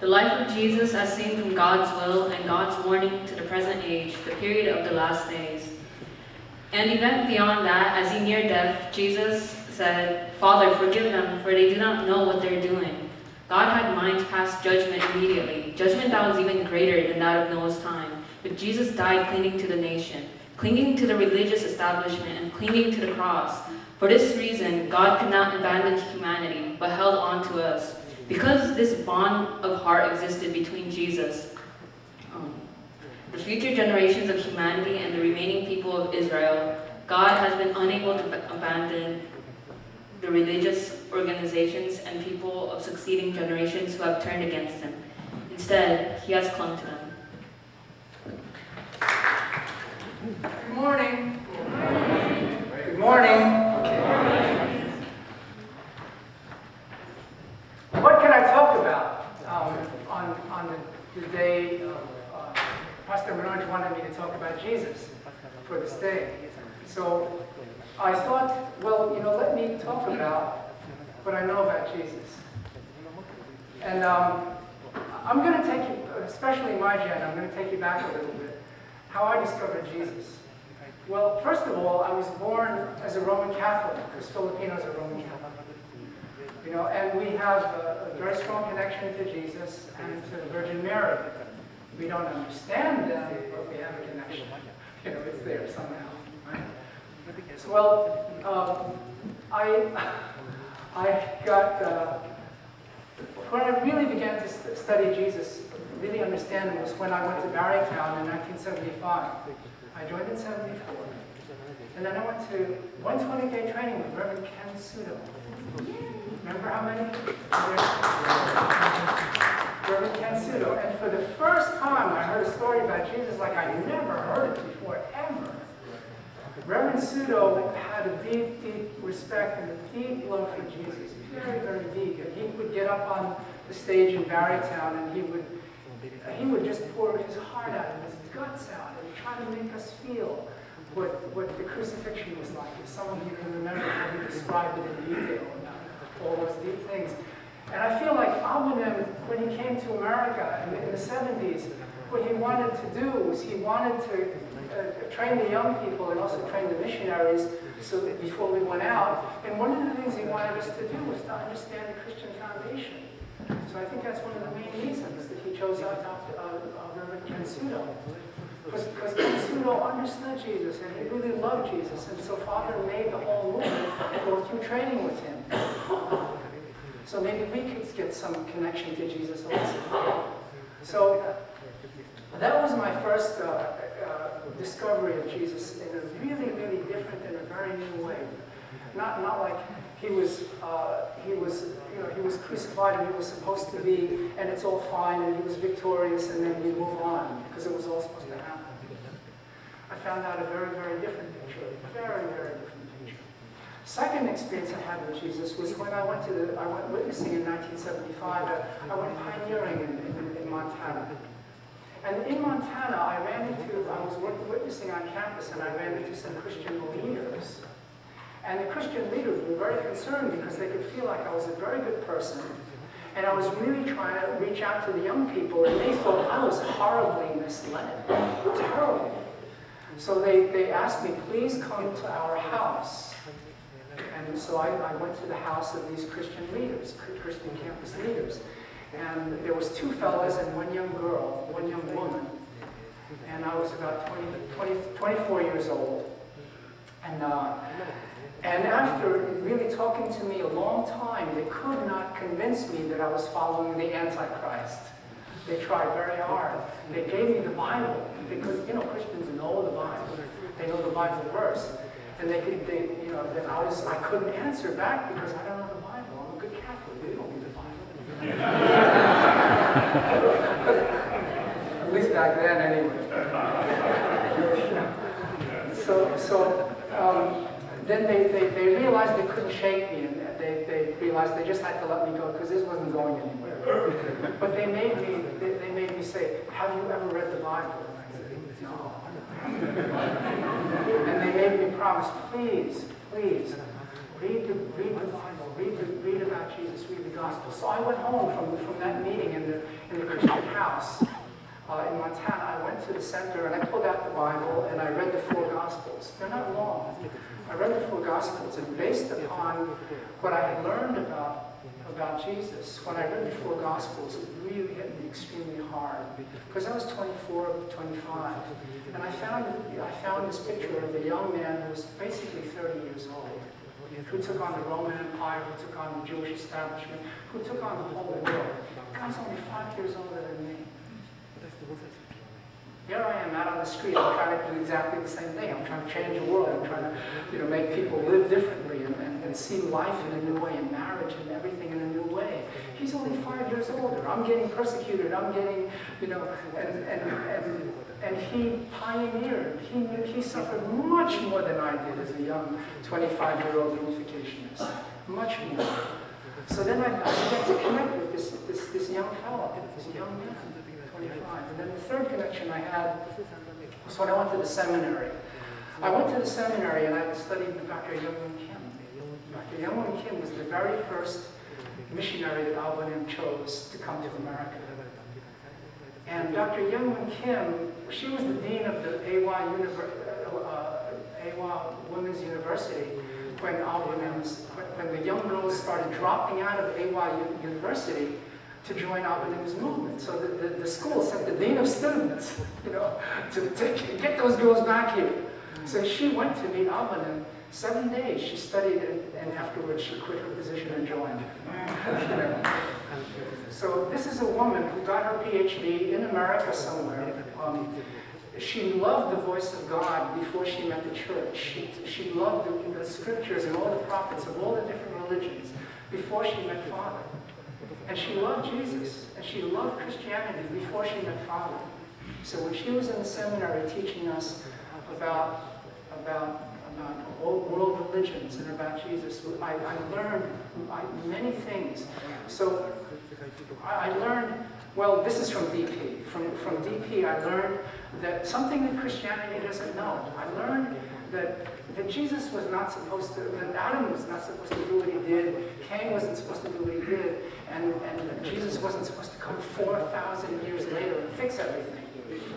The life of Jesus as seen from God's will and God's warning to the present age, the period of the last days. An event beyond that, as he neared death, Jesus said, "Father, forgive them, for they do not know what they're doing." God had mind to pass judgment immediately, judgment that was even greater than that of Noah's time. But Jesus died clinging to the nation, clinging to the religious establishment, and clinging to the cross. For this reason, God could not abandon humanity, but held on to us. Because this bond of heart existed between Jesus, the future generations of humanity, and the remaining people of Israel, God has been unable to abandon the religious organizations and people of succeeding generations who have turned against him. Instead, he has clung to them. Good morning. Good morning. What can I talk about on the day Pastor Manoj wanted me to talk about Jesus for this day? So I thought, well, let me talk about what I know about Jesus. And I'm going to take you, especially my Jen, I'm going to take you back a little bit. How I discovered Jesus. Well, first of all, I was born as a Roman Catholic, because Filipinos are Roman Catholic. And we have a very strong connection to Jesus and to the Virgin Mary. We don't understand them, but we have a connection. It's there somehow, right? So, well, I got, when I really began to study Jesus, really understand him, was when I went to Barrytown in 1975. I joined in 74. And then I went to 120-day training with Reverend Ken Sudo. Remember how many? Reverend Ken Sudo. And for the first time, I heard a story about Jesus like I never heard it before, ever. Reverend Sudo had a deep, deep respect and a deep love for Jesus. Very, very deep. And he would get up on the stage in Barrytown and he would just pour his heart out and his guts out and try to make us feel what the crucifixion was like. If some of you can remember how he described it in detail, all those deep things. And I feel like Abunim, when he came to America in the 70s, what he wanted to do was he wanted to train the young people and also train the missionaries so that before we went out. And one of the things he wanted us to do was to understand the Christian foundation. So I think that's one of the main reasons that he chose Reverend Ken Sudo. Because Ken Sudo understood Jesus and he really loved Jesus. And so Father made the whole movement go through training with him. So maybe we could get some connection to Jesus also. So that was my first discovery of Jesus in a really, really different and a very new way. Not like he was crucified and he was supposed to be, and it's all fine, and he was victorious, and then we move on because it was all supposed to happen. I found out a very, very different picture, very, very different picture. Second experience I had with Jesus was when I went witnessing in 1975. I went pioneering in Montana. And in Montana, I was witnessing on campus, and I ran into some Christian leaders. And the Christian leaders were very concerned because they could feel like I was a very good person. And I was really trying to reach out to the young people, and they thought I was horribly misled. Terrible. So they asked me, please come to our house. And so I went to the house of these Christian leaders, Christian campus leaders. And there was two fellas and one young girl, one young woman. And I was about 24 years old. And after really talking to me a long time, they could not convince me that I was following the Antichrist. They tried very hard. They gave me the Bible, because, Christians know the Bible. They know the Bible verse. And then I couldn't answer back because I don't know the Bible. I'm a good Catholic. They don't read the Bible. At least back then, anyway. Then they realized they couldn't shake me, and they realized they just had to let me go because this wasn't going anywhere. But they made me say, "Have you ever read the Bible?" And I said, "No." And they made me promise, please, read the Bible, read about Jesus, read the Gospel. So I went home from that meeting in Christian house in Montana, I went to the center and I pulled out the Bible and I read the four Gospels. They're not long. I read the four Gospels, and based upon what I had learned about Jesus, when I read the four Gospels, it really hit me extremely hard, because I was 24, 25, and I found this picture of a young man who was basically 30 years old, who took on the Roman Empire, who took on the Jewish establishment, who took on the whole world. The guy's only 5 years older than me. Here I am out on the street, I'm trying to do exactly the same thing. I'm trying to change the world. I'm trying to, make people live differently and see life in a new way, and marriage and everything in a new way. He's only 5 years older. I'm getting persecuted. I'm getting, and he pioneered. He suffered much more than I did as a young 25-year-old unificationist. Much more. So then I began to connect with this young fellow, this young man. 25. And then the third connection I had was when I went to the seminary. I went to the seminary and I studied with Dr. Youngwon Kim. Dr. Youngwon Kim was the very first missionary that Al Bannim chose to come to America. And Dr. Youngwon Kim, she was the dean of the AWA Women's University when the young girls started dropping out of AWA University to join Al Bannim's movement. So the school sent the dean of students, to get those girls back here. So she went to meet Al Bannim. 7 days she studied, and afterwards she quit her position and joined. So this is a woman who got her PhD in America somewhere. She loved the voice of God before she met the church. She loved the scriptures and all the prophets of all the different religions before she met Father. And she loved Jesus, and she loved Christianity before she met Father. So when she was in the seminary teaching us about all world religions and about Jesus, I learned many things. So I learned, well, this is from DP. From DP, I learned that something that Christianity doesn't know. I learned that Jesus was not supposed to, that Adam was not supposed to do what he did, Cain wasn't supposed to do what he did, and Jesus wasn't supposed to come 4,000 years later and fix everything.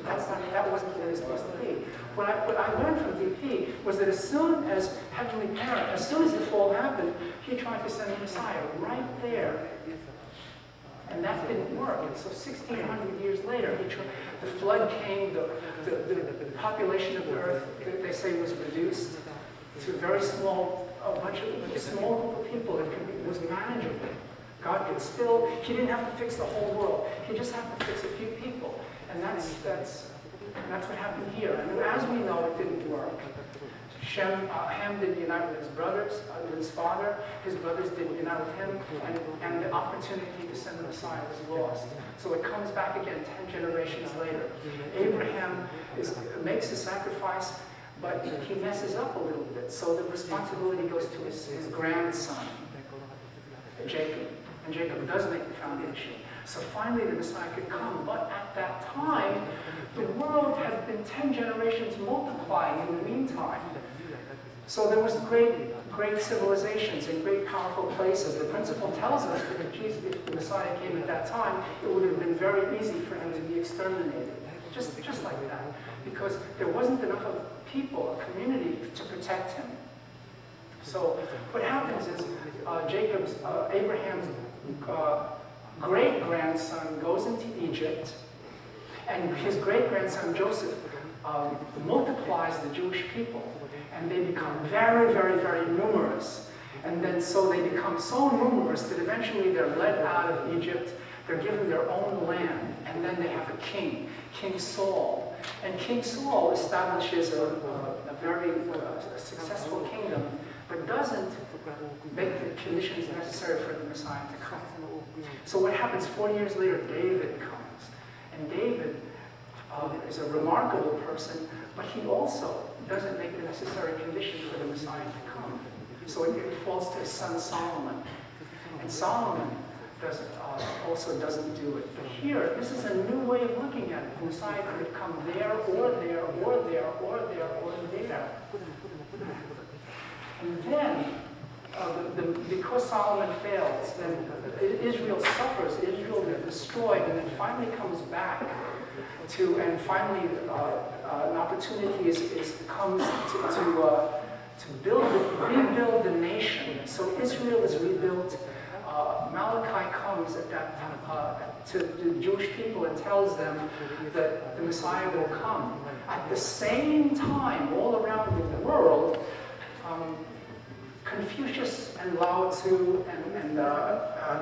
That wasn't what it was supposed to be. What I learned from DP was that as soon as Heavenly Parent, as soon as the fall happened, he tried to send the Messiah right there. And that didn't work. And so 1,600 years later, the flood came, the population of the earth, they say, was reduced to a very small, a small group of people. It was manageable. God could still, he didn't have to fix the whole world. He just had to fix a few people. And that's what happened here. And as we know, it didn't work. Ham didn't unite with his brothers, with his father. His brothers didn't unite with him, and the opportunity to send the Messiah was lost. So it comes back again 10 generations later. Abraham makes a sacrifice, but he messes up a little bit. So the responsibility goes to his grandson, Jacob. And Jacob does make the foundation. So finally the Messiah could come. But at that time, the world had been 10 generations multiplying in the meantime. So there was great civilizations and great powerful places. The principle tells us that if the Messiah came at that time, it would have been very easy for him to be exterminated. Just like that. Because there wasn't enough of people, a community, to protect him. So what happens is Abraham's great-grandson goes into Egypt, and his great-grandson Joseph multiplies the Jewish people, and they become very, very, very numerous. And then so they become so numerous that eventually they're led out of Egypt, they're given their own land, and then they have a king, King Saul. And King Saul establishes a very successful kingdom, but doesn't make the conditions necessary for the Messiah to come. So what happens 4 years later, David comes. And David is a remarkable person, but he also doesn't make the necessary conditions for the Messiah to come. So it falls to his son Solomon. And Solomon also doesn't do it. But here, this is a new way of looking at it. The Messiah could come there, or there, or there, or there, or there. And then, because Solomon fails, then Israel suffers, Israel is destroyed, and then finally comes back to, and finally an opportunity comes to rebuild the nation. So Israel is rebuilt. Malachi comes at that time to the Jewish people and tells them that the Messiah will come. At the same time, all around the world, Confucius and Lao Tzu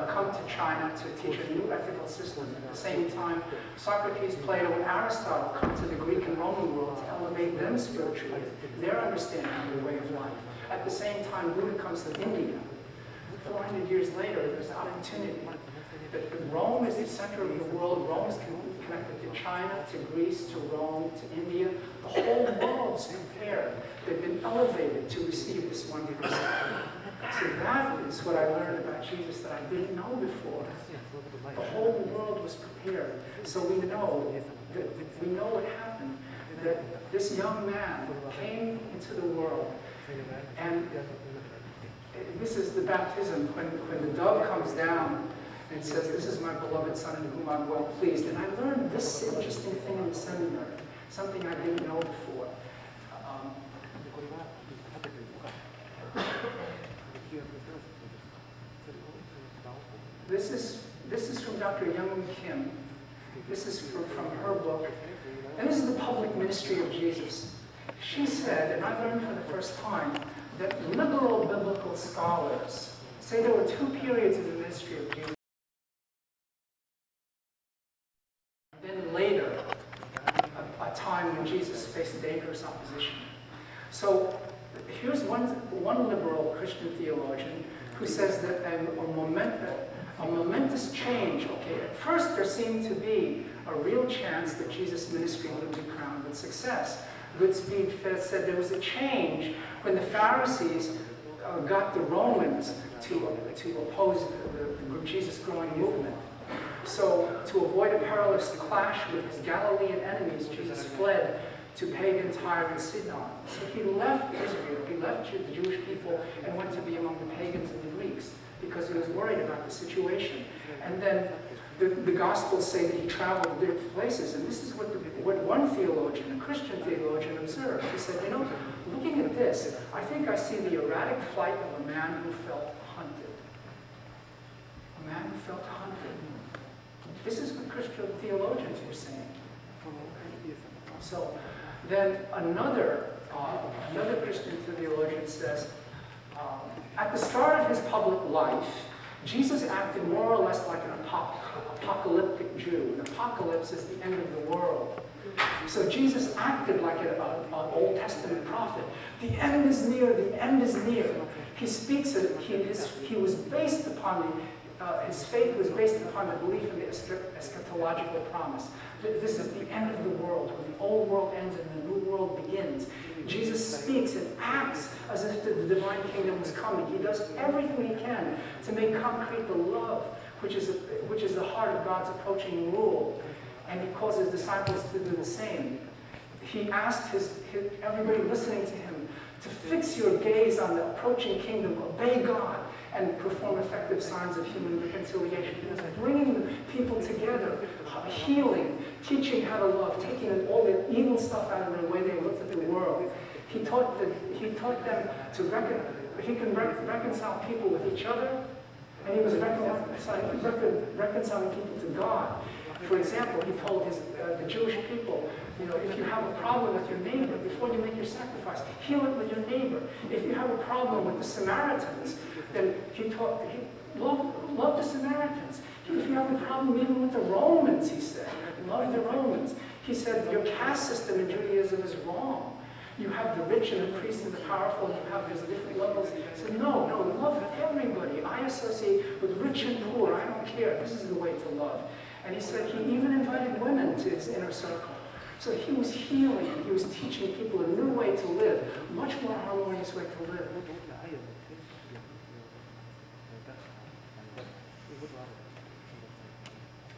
come to China to teach a new ethical system. At the same time, Socrates, Plato, and Aristotle come to the Greek and Roman world to elevate them spiritually, their understanding of the way of life. At the same time, Buddha comes to India. 400 years later, there's opportunity. That Rome is the center of the world. Rome is connected to China, to Greece, to Rome, to India. The whole world's prepared. They've been elevated to receive this one person. So that is what I learned about Jesus that I didn't know before. The whole world was prepared. So we know what happened. That this young man came into the world, and this is the baptism, when the dove comes down and says, "This is my beloved Son in whom I'm well pleased." And I learned this interesting thing in the seminary, something I didn't know before. This is from Dr. Young Kim. This is from her book. And this is the public ministry of Jesus. She said, and I learned for the first time, that liberal biblical scholars say there were two periods in the ministry of Jesus. Then later, a time when Jesus faced dangerous opposition. So here's one liberal Christian theologian who says that a momentous change, okay, at first there seemed to be a real chance that Jesus' ministry would be crowned with success. Goodspeed said there was a change when the Pharisees got the Romans to oppose the Jesus growing movement. So to avoid a perilous clash with his Galilean enemies, Jesus fled to pagan Tyre and Sidon. So he left Israel, he left the Jewish people and went to be among the pagans and the Greeks because he was worried about the situation. And then the Gospels say that he traveled to different places, and this is what one theologian, a Christian theologian, observed. He said, looking at this, I think I see the erratic flight of a man who felt hunted. A man who felt hunted. This is what Christian theologians were saying. So then another Christian theologian says, at the start of his public life, Jesus acted more or less like an apocalyptic Jew. An apocalypse is the end of the world. So Jesus acted like an Old Testament prophet. The end is near, the end is near. He speaks it, he was based upon his faith was based upon the belief in the eschatological promise. This is the end of the world, when the old world ends and the new world begins. Jesus speaks and acts as if the divine kingdom was coming. He does everything he can to make concrete the love, which is the heart of God's approaching rule. And he calls his disciples to do the same. He asked everybody listening to him to fix your gaze on the approaching kingdom, obey God, and perform effective signs of human reconciliation. He was bringing people together, healing, teaching how to love, taking all the evil stuff out of the way they looked at the world. He taught them to reconcile people with each other, and he was reconciling people to God. For example, he told the Jewish people, if you have a problem with your neighbor, before you make your sacrifice, heal it with your neighbor. If you have a problem with the Samaritans, then he taught, love the Samaritans. If you have a problem even with the Romans, he said, love the Romans. He said, your caste system in Judaism is wrong. You have the rich and the priests and the powerful, and you have these different levels. He said, no, love everybody. I associate with rich and poor. I don't care. This is the way to love. And he said he even invited women to his inner circle. So he was healing, he was teaching people a new way to live, much more harmonious way to live.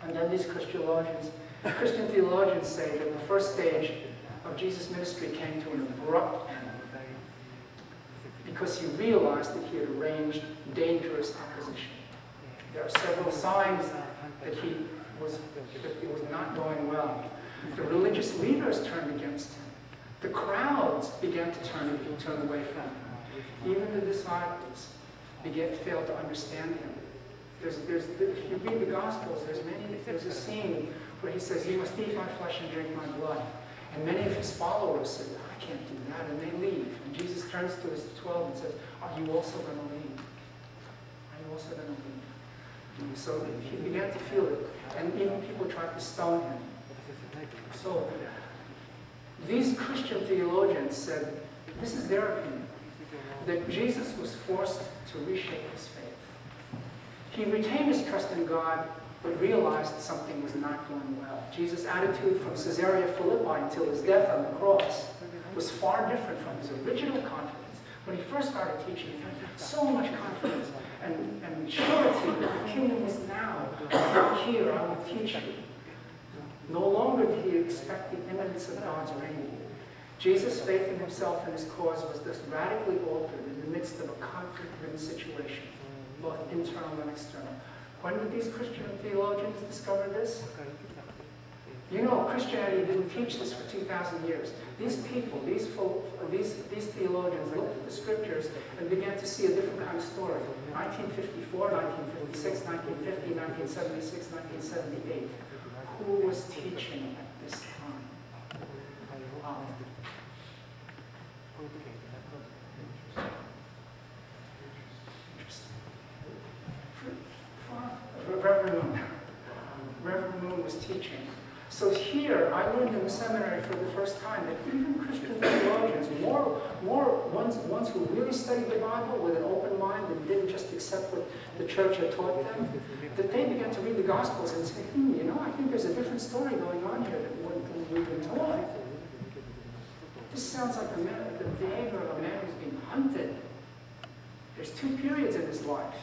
And then these Christian theologians say that the first stage of Jesus' ministry came to an abrupt end because he realized that he had arranged dangerous opposition. There are several signs that it was not going well. The religious leaders turned against him. The crowds began to turn away from him. Even the disciples failed to understand him. If you read the Gospels, there's a scene where he says, "You must eat my flesh and drink my blood." And many of his followers said, "I can't do that," and they leave. And Jesus turns to his 12 and says, "Are you also going to leave? Are you also going to leave?" And so he began to feel it. And even people tried to stone him. So these Christian theologians said, this is their opinion, that Jesus was forced to reshape his faith. He retained his trust in God, but realized something was not going well. Jesus' attitude from Caesarea Philippi until his death on the cross was far different from his original confidence. When he first started teaching, he had so much confidence and surety that the kingdom is now. Here, I will teach you. No longer did he expect the imminence of God's reign. Jesus' faith in himself and his cause was thus radically altered in the midst of a conflict-ridden situation, both internal and external. When did these Christian theologians discover this? You know, Christianity didn't teach this for 2,000 years. These people, these theologians looked at the scriptures and began to see a different kind of story. 1954, 1956, 1950, 1976, 1978. Who was teaching at this time? Reverend Moon was teaching. So here, I learned in the seminary for the first time that even Christian theologians, ones who really studied the Bible with an open mind and didn't just accept what the church had taught them, that they began to read the Gospels and say, I think there's a different story going on here than what we've been told. This sounds like the behavior of a man who's being hunted. There's two periods in his life.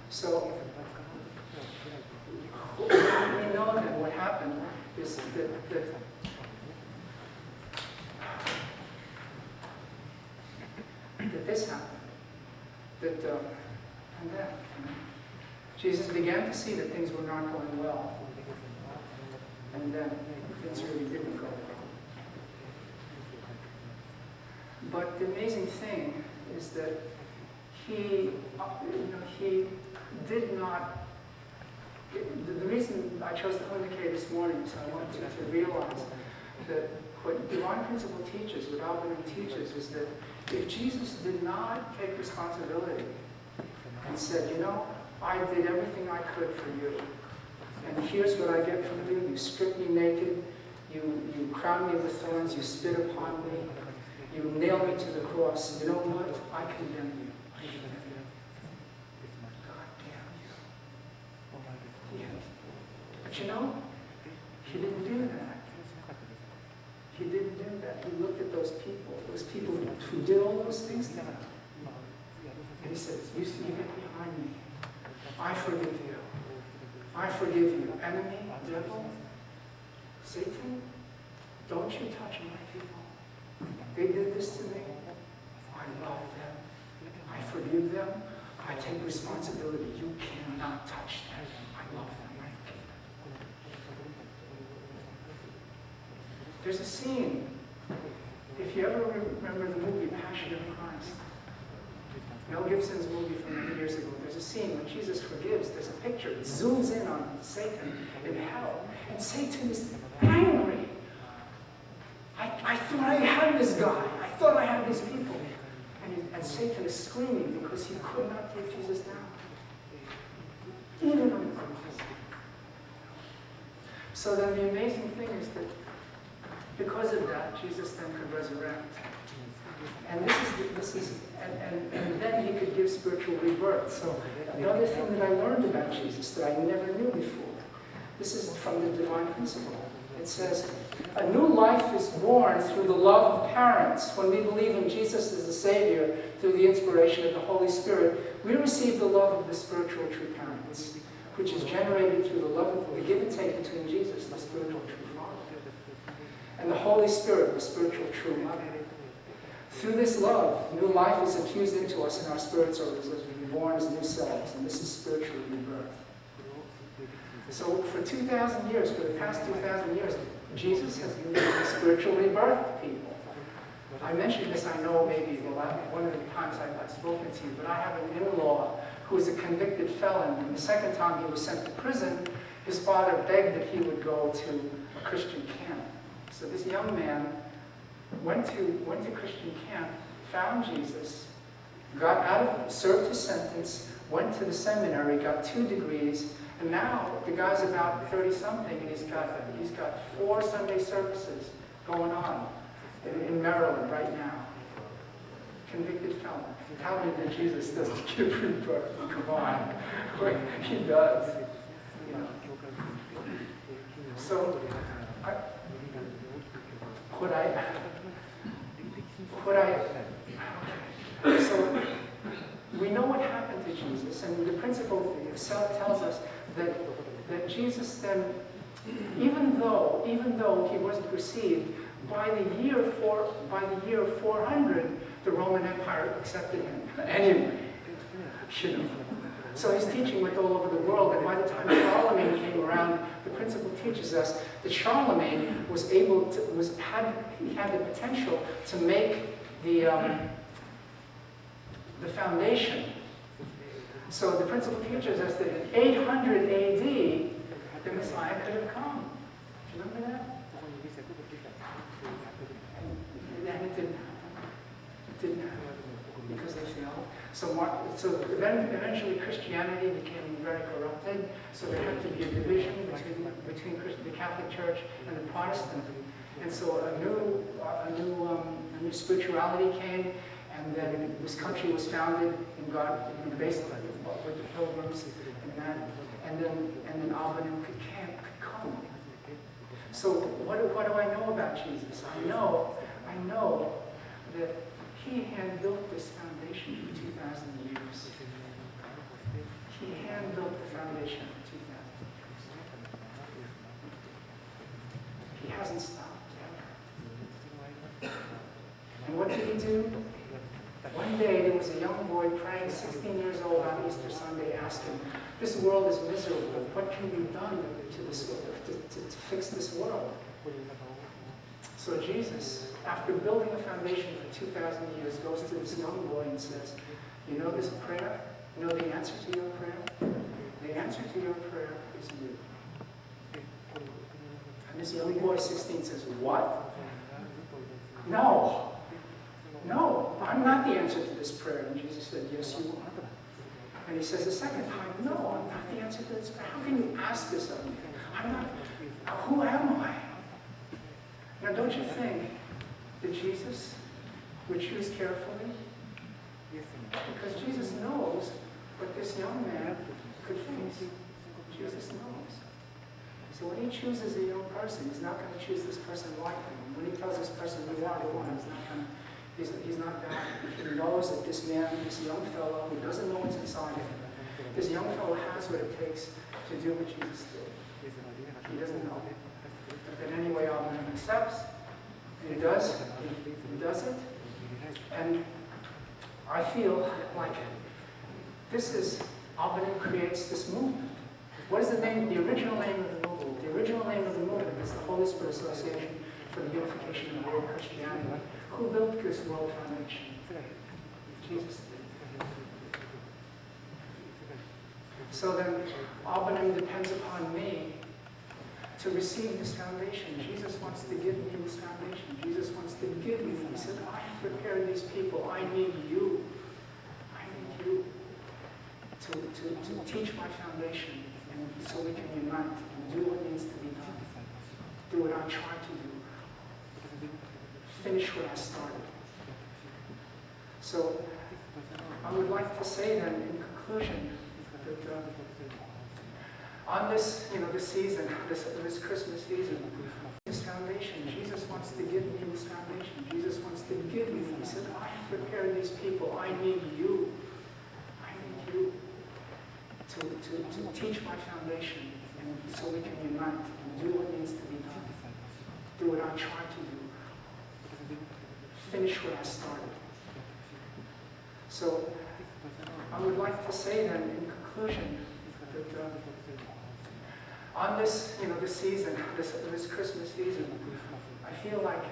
So, we know that what happened is that this happened. And then Jesus began to see that things were not going well. And then things really didn't go well. But the amazing thing is that he did not. The reason I chose to communicate this morning is I want you to realize that what divine principle teaches, what Alvin teaches, is that if Jesus did not take responsibility and said, I did everything I could for you, and here's what I get from you: you stripped me naked, you crowned me with thorns, you spit upon me, you nailed me to the cross. You know what? I condemn you. But he didn't do that. He didn't do that. He looked at those people who did all those things to him. And he says, you get behind me. I forgive you. I forgive you. Enemy, devil, Satan, don't you touch my people. They did this to me. I love them. I forgive them. I take responsibility. You cannot touch them. I love them. There's a scene, if you ever remember the movie Passion of Christ, Mel Gibson's movie from many years ago, there's a scene when Jesus forgives. There's a picture. It zooms in on Satan in hell. And Satan is angry. I thought I had this guy. I thought I had these people. And Satan is screaming because he could not take Jesus down. Even on the cross. So then the amazing thing is that because of that, Jesus then could resurrect. And and then he could give spiritual rebirth. So another thing that I learned about Jesus that I never knew before, this is from the divine principle. It says, a new life is born through the love of parents. When we believe in Jesus as the Savior through the inspiration of the Holy Spirit, we receive the love of the spiritual true parents, which is generated through the love of the give and take between Jesus, the spiritual true Father, and the Holy Spirit, the spiritual true Mother. Through this love, new life is infused into us in our spirits or as we born as new selves, and this is spiritual rebirth. So for 2,000 years, for the past 2,000 years, Jesus has been giving spiritual rebirth to people. I mentioned this, I know, maybe one of the times I've spoken to you, but I have an in-law who is a convicted felon, and the second time he was sent to prison, his father begged that he would go to a Christian camp. So this young man went to Christian camp, found Jesus, got out, served his sentence, went to the seminary, got 2 degrees, and now the guy's about 30-something, and he's got 4 Sunday services going on in Maryland right now. Convicted felon. Tell me that Jesus doesn't give rebirth. Come on. He does. You know. So, so we know what happened to Jesus, and the principle tells us that Jesus then, even though he wasn't received, by the year 400, the Roman Empire accepted him anyway. You know. So he's teaching with all over the world, and by the time Charlemagne came around, the principle teaches us that Charlemagne had the potential to make the foundation. So the principle teaches us that in 800 AD, the Messiah could have come. Do you remember that? And it didn't happen. It didn't happen because they failed. So then eventually Christianity became very corrupted. So there had to be a division between the Catholic Church and the Protestant. And so a new spirituality came, and then this country was founded in God, based with the Pilgrims and that. And then Albanum could come. So what do I know about Jesus? I know that he had built this foundation for 2,000 years. He had built the foundation for 2,000 years. He hasn't stopped ever. And what did he do? One day there was a young boy praying, 16 years old on Easter Sunday, asking, "This world is miserable. What can be done to fix this world?" So Jesus, after building a foundation for 2,000 years, goes to this young boy and says, "You know this prayer? You know the answer to your prayer? The answer to your prayer is you." And this young boy, 16, says, "What? No, I'm not the answer to this prayer." And Jesus said, "Yes, you are." And he says the second time, "No, I'm not the answer to this prayer. How can you ask this of me? I'm not, who am I?" Now, don't you think that Jesus would choose carefully? Because Jesus knows what this young man could face. Jesus knows. So when he chooses a young person, he's not going to choose this person lightly. When he tells this person, "You are the one," he's not that. He knows that this man, this young fellow who doesn't know what's inside of him, this young fellow has what it takes to do what Jesus did. He doesn't know. But then anyway, Albanum accepts. And he does. He does it. And I feel like Albanum creates this movement. What is the original name of the movement? The original name of the movement is the Holy Spirit Association for the Unification of World Christianity. Who built this world foundation? Jesus did. So then, Albanum depends upon me to receive this foundation. Jesus wants to give me this foundation. Jesus wants to give me. He said, "I have prepared these people. I need you. I need you to teach my foundation, and so we can unite and do what needs to be done. Do what I try to do. Finish what I started." So I would like to say then, in conclusion, that on this, this season, this Christmas season, this foundation, Jesus wants to give me this foundation. Jesus wants to give me. He said, "I have prepared these people. I need you. I need you to teach my foundation, and so we can unite and do what needs to be done. Do what I try to do. Finish what I started." So I would like to say then, in conclusion, that on this, this season, this Christmas season, I feel like,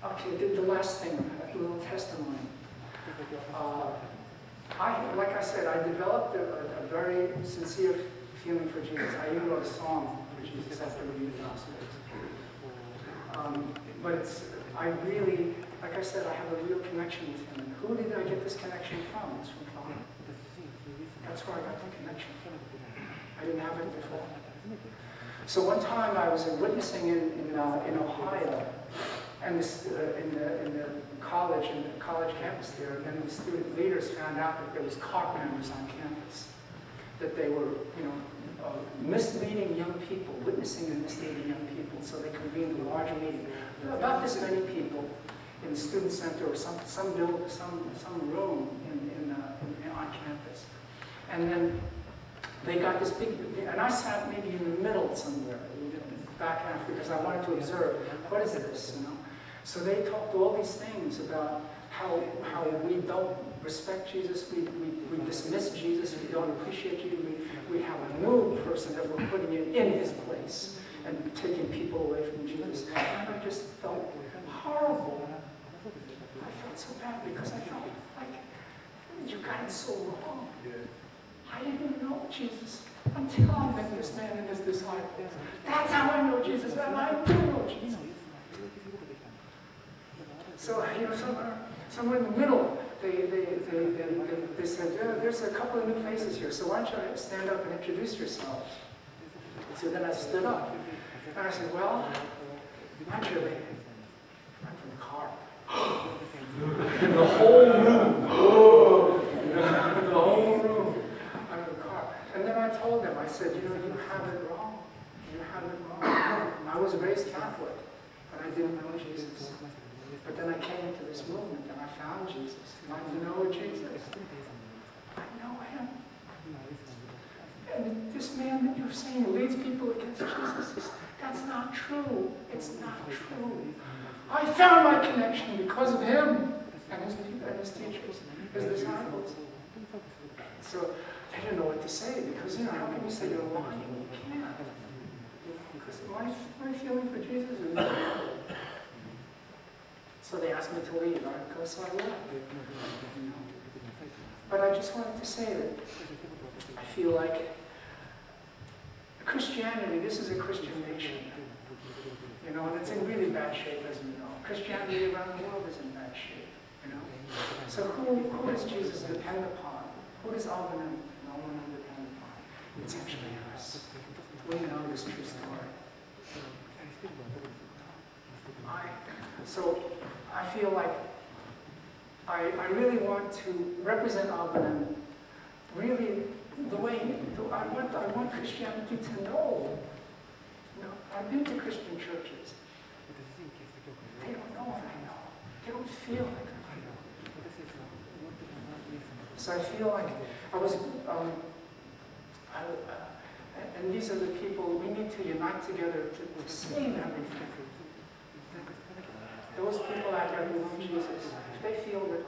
okay, the last thing, a little testimony. Like I said, I developed a very sincere feeling for Jesus. I even wrote a song for Jesus after reading the Gospels. But I really, like I said, I have a real connection with him. And who did I get this connection from? It's from Father. That's where I got the connection from. I didn't have it before. So one time I was witnessing in Ohio, and in the college campus there, and then the student leaders found out that there was cult members on campus, that they were, misleading young people, witnessing and misleading young people, so they convened a large meeting. About this many people in the student center or some room on campus, and then they got this big, and I sat maybe in the middle somewhere, back after, because I wanted to observe, what is this, So they talked all these things about how we don't respect Jesus, we dismiss Jesus, we don't appreciate Jesus, we have a new person that we're putting in his place and taking people away from Jesus. And I just felt horrible. I felt so bad because I felt like, you got it so wrong. I didn't know Jesus until I met this man and his disciples. That's how I know Jesus, and I do know Jesus. So, somewhere in the middle, they said, there's a couple of new faces here, so why don't you stand up and introduce yourselves? So then I stood up, and I said, well, naturally, I'm from the car. And the whole room, the whole room, I'm from the car. And then I told them, I said, you have it wrong. You have it wrong. I was raised Catholic, but I didn't know Jesus. But then I came into this movement and I found Jesus. And I know Jesus. I know him. And this man that you're saying leads people against Jesus, that's not true. It's not true. I found my connection because of him and his teachers, his disciples. So I didn't know what to say because, how can you say you're lying? You can't. Because my feeling for Jesus is so they asked me to leave, so I left. But I just wanted to say that I feel like Christianity, this is a Christian nation, and it's in really bad shape, as you know. Christianity around the world is in bad shape, So who does Jesus depend upon? Who does Alban depend upon? It's actually us. We know this true story. So I feel like I really want to represent Alban really the way I want Christianity to know. I've been to Christian churches. They don't know what I know. They don't feel like I know. So I feel like I was, and these are the people, we need to unite together to save everything. Those people out there who love Jesus, if they feel that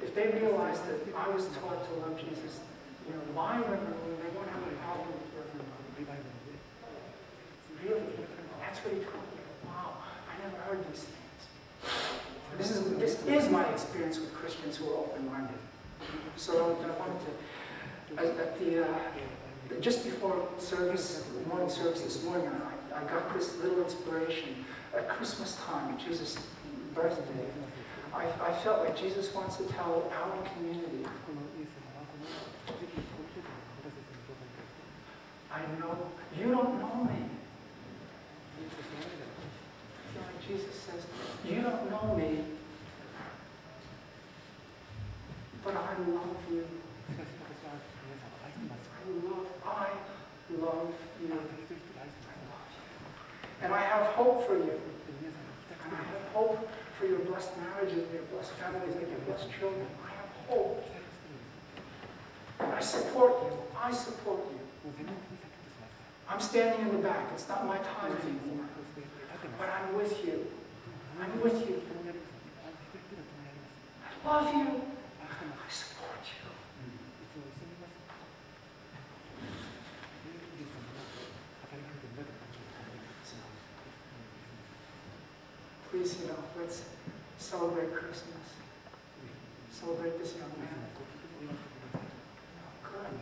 if they realize that I was taught to love Jesus, why they won't have a problem with it. Really, that's what he taught me. Wow, I never heard these things. This is my experience with Christians who are open-minded. So I wanted to, just before morning service this morning, I got this little inspiration. At Christmas time, Jesus' birthday, I felt like Jesus wants to tell our community, I know, you don't know me. I feel like Jesus says, you don't know me, but I love you. I love you. And I have hope for you. And I have hope for your blessed marriages, your blessed families, and your blessed children. I have hope. And I support you. I support you. I'm standing in the back. It's not my time anymore. But I'm with you. I'm with you. I love you. I please, let's celebrate Christmas. Celebrate this young man. Good man.